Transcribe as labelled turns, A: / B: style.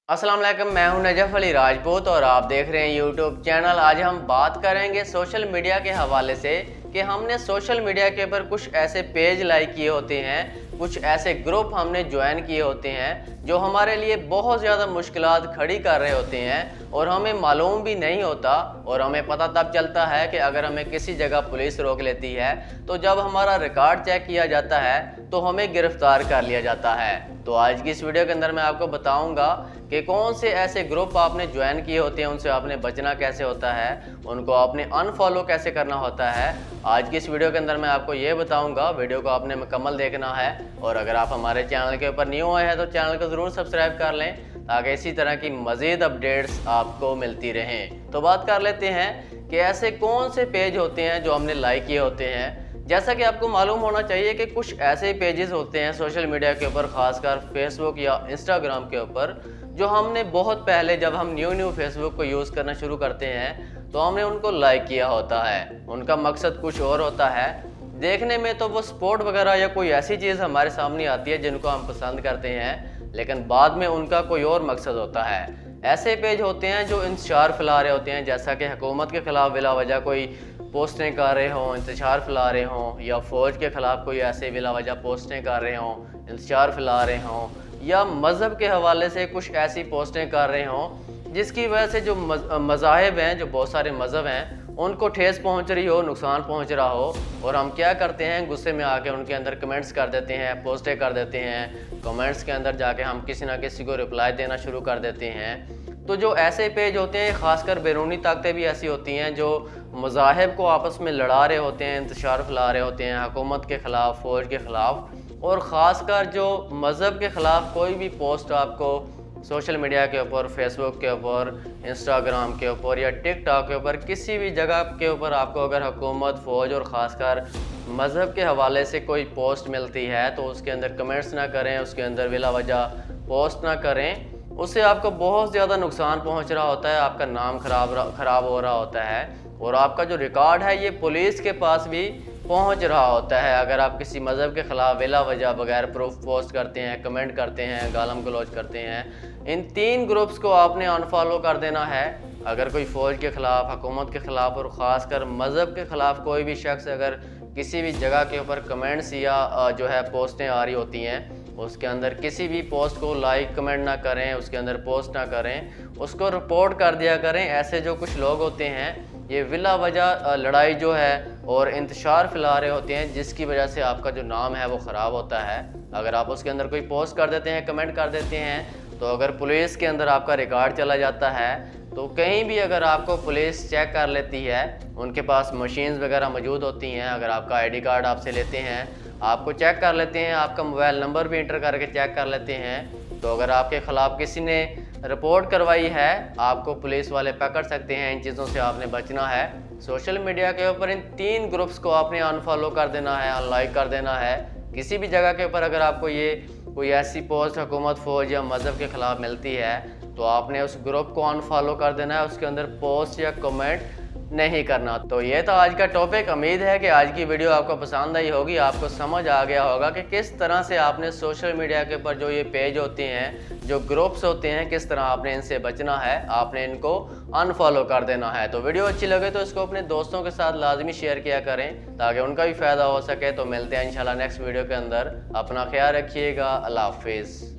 A: अस्सलाम वालेकुम, मैं हूं नजफ अली राजपूत और आप देख रहे हैं यूट्यूब चैनल। आज हम बात करेंगे सोशल मीडिया के हवाले से कि हमने सोशल मीडिया के ऊपर कुछ ऐसे पेज लाइक किए होते हैं, कुछ ऐसे ग्रुप हमने ज्वाइन किए होते हैं जो हमारे लिए बहुत ज़्यादा मुश्किलात खड़ी कर रहे होते हैं और हमें मालूम भी नहीं होता। और हमें पता तब चलता है कि अगर हमें किसी जगह पुलिस रोक लेती है तो जब हमारा रिकॉर्ड चेक किया जाता है तो हमें गिरफ्तार कर लिया जाता है। तो आज की इस वीडियो के अंदर मैं आपको बताऊंगा कि कौन से ऐसे ग्रुप आपने ज्वाइन किए होते हैं, उनसे आपने बचना कैसे होता है, उनको आपने अनफॉलो कैसे करना होता है। आज की इस वीडियो के अंदर मैं आपको ये बताऊंगा। वीडियो को आपने मुकम्मल देखना है और अगर आप हमारे चैनल के ऊपर न्यू आए हैं तो चैनल को ज़रूर सब्सक्राइब कर लें ताकि इसी तरह की मज़ीद अपडेट्स आपको मिलती रहें। तो बात कर लेते हैं कि ऐसे कौन से पेज होते हैं जो हमने लाइक किए होते हैं। जैसा कि आपको मालूम होना चाहिए कि कुछ ऐसे पेजेस होते हैं सोशल मीडिया के ऊपर, ख़ासकर फेसबुक या इंस्टाग्राम के ऊपर, जो हमने बहुत पहले जब हम न्यू फेसबुक को यूज़ करना शुरू करते हैं तो हमने उनको लाइक किया होता है। उनका मकसद कुछ और होता है। देखने में तो वो स्पोर्ट वगैरह या कोई ऐसी चीज़ हमारे सामने आती है जिनको हम पसंद करते हैं, लेकिन बाद में उनका कोई और मकसद होता है। ऐसे पेज होते हैं जो इंतशार फैला रहे होते हैं, जैसा कि हुकूमत के ख़िलाफ़ बिला वजह कोई पोस्टें कर रहे हों, इंतशार फैला रहे हों, या फ़ौज के ख़िलाफ़ कोई ऐसे बिला वजह पोस्टें कर रहे हों, इंतशार फैला रहे हों, या मज़हब के हवाले से कुछ ऐसी पोस्टें कर रहे हों जिसकी वजह से जो मज़ाहिब हैं, जो बहुत सारे मज़हब हैं, उनको ठेस पहुंच रही हो, नुकसान पहुंच रहा हो। और हम क्या करते हैं, गुस्से में आके उनके अंदर कमेंट्स कर देते हैं, पोस्टें कर देते हैं। कमेंट्स के अंदर जाके हम किसी ना किसी को रिप्लाई देना शुरू कर देते हैं। तो जो ऐसे पेज होते हैं, ख़ासकर बैरूनी ताकतें भी ऐसी होती हैं जो मज़ाहिब को आपस में लड़ा रहे होते हैं, इंतशार फैला रहे होते हैं हुकूमत के ख़िलाफ़, फ़ौज के ख़िलाफ़। और ख़ासकर जो मज़हब के ख़िलाफ़ कोई भी पोस्ट आपको सोशल मीडिया के ऊपर, फेसबुक के ऊपर, इंस्टाग्राम के ऊपर या टिकटॉक के ऊपर, किसी भी जगह के ऊपर आपको अगर हुकूमत, फ़ौज और ख़ासकर मज़हब के हवाले से कोई पोस्ट मिलती है तो उसके अंदर कमेंट्स ना करें, उसके अंदर बिला वजह पोस्ट ना करें। उससे आपको बहुत ज़्यादा नुकसान पहुंच रहा होता है, आपका नाम ख़राब हो रहा होता है और आपका जो रिकॉर्ड है ये पुलिस के पास भी पहुंच रहा होता है। अगर आप किसी मज़हब के ख़िलाफ़ बिला वजह बगैर प्रूफ पोस्ट करते हैं, कमेंट करते हैं, गालम गलौज करते हैं, इन 3 ग्रुप्स को आपने अनफॉलो कर देना है। अगर कोई फ़ौज के ख़िलाफ़, हुकूमत के ख़िलाफ़ और ख़ासकर मज़हब के ख़िलाफ़ कोई भी शख्स अगर किसी भी जगह के ऊपर कमेंट्स या जो है पोस्टें आ रही होती हैं, उसके अंदर किसी भी पोस्ट को लाइक कमेंट ना करें, उसके अंदर पोस्ट ना करें, उसको रिपोर्ट कर दिया करें। ऐसे जो कुछ लोग होते हैं ये बिला वजह लड़ाई जो है और इंतशार फैला रहे होते हैं, जिसकी वजह से आपका जो नाम है वो ख़राब होता है। अगर आप उसके अंदर कोई पोस्ट कर देते हैं, कमेंट कर देते हैं, तो अगर पुलिस के अंदर आपका रिकॉर्ड चला जाता है तो कहीं भी अगर आपको पुलिस चेक कर लेती है, उनके पास मशीन्स वगैरह मौजूद होती हैं। अगर आपका आईडी कार्ड आपसे लेते हैं, आपको चेक कर लेते हैं, आपका मोबाइल नंबर भी इंटर करके चेक कर लेते हैं, तो अगर आपके ख़िलाफ़ किसी ने रिपोर्ट करवाई है आपको पुलिस वाले पकड़ सकते हैं। इन चीज़ों से आपने बचना है। सोशल मीडिया के ऊपर इन 3 ग्रुप्स को आपने अनफॉलो कर देना है, अनलाइक कर देना है। किसी भी जगह के ऊपर अगर आपको ये कोई ऐसी पोस्ट हुकूमत, फ़ौज या मज़हब के ख़िलाफ़ मिलती है तो आपने उस ग्रुप को अनफॉलो कर देना है, उसके अंदर पोस्ट या कमेंट नहीं करना। तो ये था आज का टॉपिक। उम्मीद है कि आज की वीडियो आपको पसंद आई होगी, आपको समझ आ गया होगा कि किस तरह से आपने सोशल मीडिया के ऊपर जो ये पेज होते हैं, जो ग्रुप्स होते हैं, किस तरह आपने इनसे बचना है, आपने इनको अनफॉलो कर देना है। तो वीडियो अच्छी लगे तो इसको अपने दोस्तों के साथ लाजमी शेयर किया करें ताकि उनका भी फ़ायदा हो सके। तो मिलते हैं इंशाल्लाह नेक्स्ट वीडियो के अंदर। अपना ख्याल रखिएगा। अल्लाह हाफिज़।